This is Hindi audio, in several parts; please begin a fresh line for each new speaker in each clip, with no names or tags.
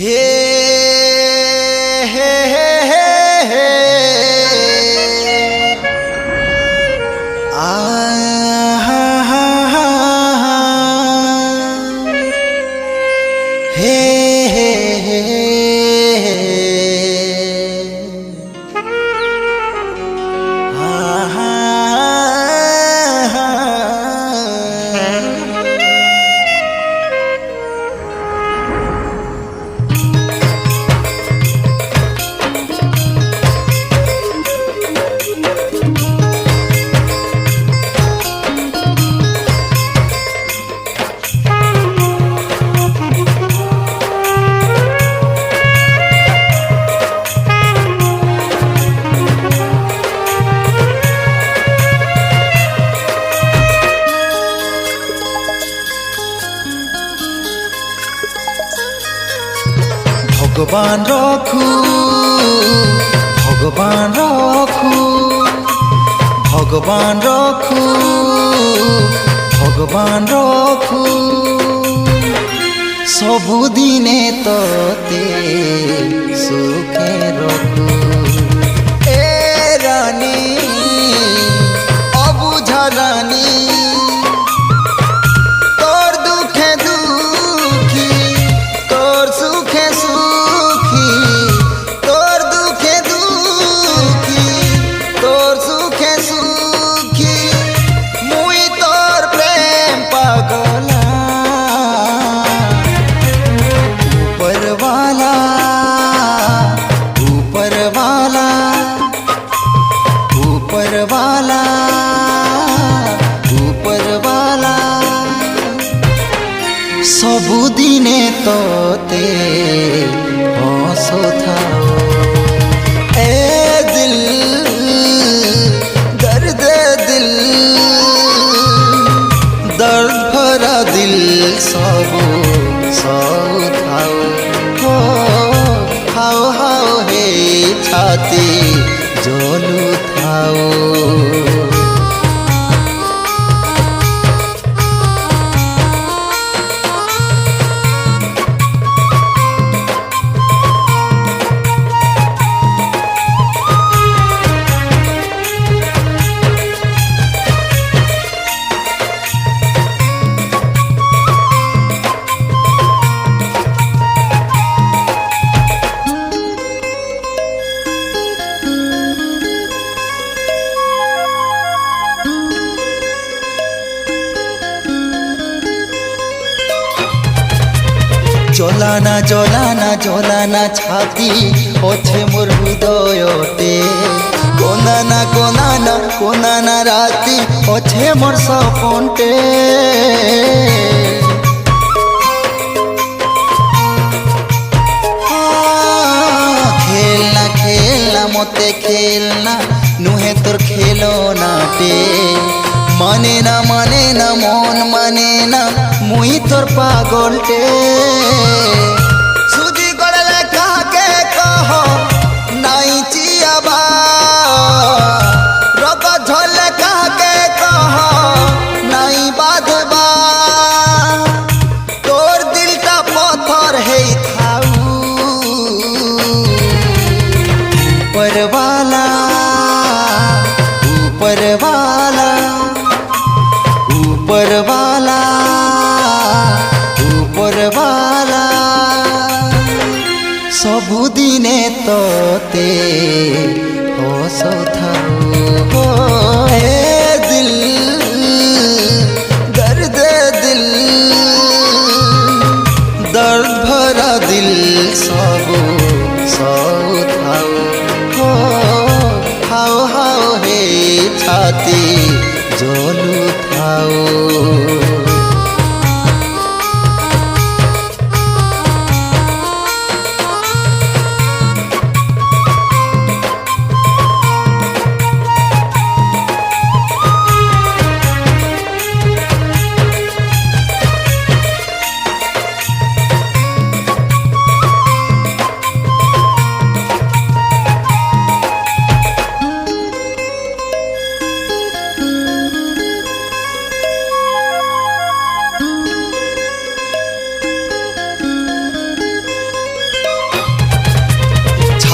हे हे हे हे हे आ हा हा हा हे हे हे भगवान रखू भगवान रखू भगवान रखू भगवान रखू सबुदिने तोते सुखे रखू ए रानी अबुझा रानी सबुदिने तोते हंसुथाओ ए दिल दर्द दिल दर्द भरा दिल सब सौथाओ हो हाओ हाओ हे छाती जलुथाओ জলানা জলানা জলানা ছাতি অছে মোর হৃদয়তে কোনানা কোনানা কোনানা রাতি অছে মোর সপনতে খেলনা খেলনা মতে খেলনা নুহে তোর খেলনাটে মানে না মন মানে না মুই তোর পাগলটে সুজি গড়লে কাকে কহ নাই চিয়াবা রগ ঝলে কাকে কহ নাই বাঁধবা তোর দিলটা পথর হেই থাউ উপরওয়ালা উপরওয়ালা उपरवाला उपरवाला सबुदिने तोते हंसुथाओ ए दिल दर्द दिल दर्द भरा दिल सब सौथाओ हो हाओ हाओ हे छाती जलुथाओ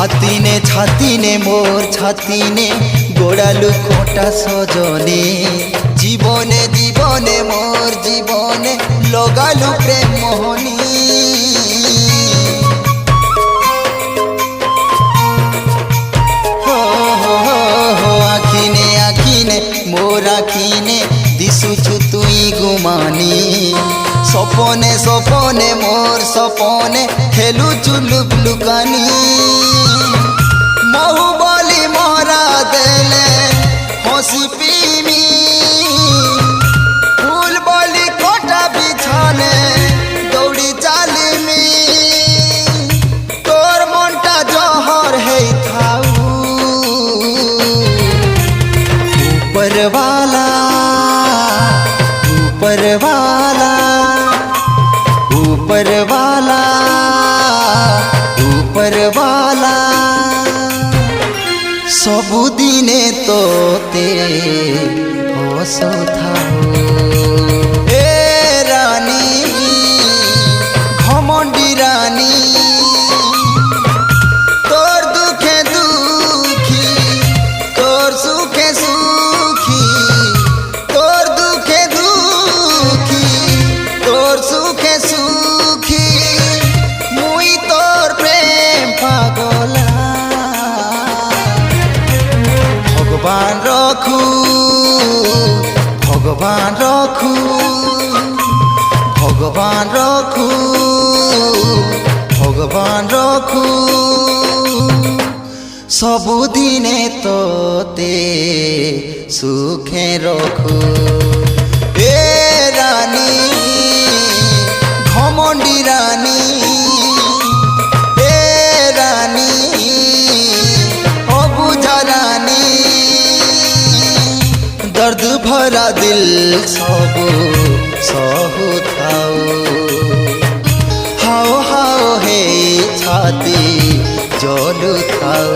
ছাতিনে মোর ছাতিনে গোড়ালু খোঁটা সজনে জীবনে জীবনে মোর জীবনে লগালু প্রেম মোহনী আখিনে আখিনে মোর আখিনে দিশুছু তুই গুমানি সপনে সপনে মোর সপনে খেলুছু লুকলুকানি মহু বলি মরা দেলে হসি পিমি ফুল বলি কোটা বিছানে দৌড়ি চালিমি তোর মনটা জহর হেই থাউ উপরওয়ালা উপরওয়ালা উপরওয়ালা উপরওয়ালা सबुदिने तोते हसुथाओ ए रानी घमंडी रानी तोर दुखे दुखी तोर सुखे सुखी तोर दुखे दुखी तोर सुखे सुखी मुई तोर प्रेम पागला भगवान रखू भगवान रखू भगवान रखू भगवान रखू सबुदिने तोते सुखे रखू ए रानी घमंडी रानी ए रानी अबुझा रानी दर्द भरा दिल सब सहु थाओ हाओ हाओ हे छाती जलु थाओ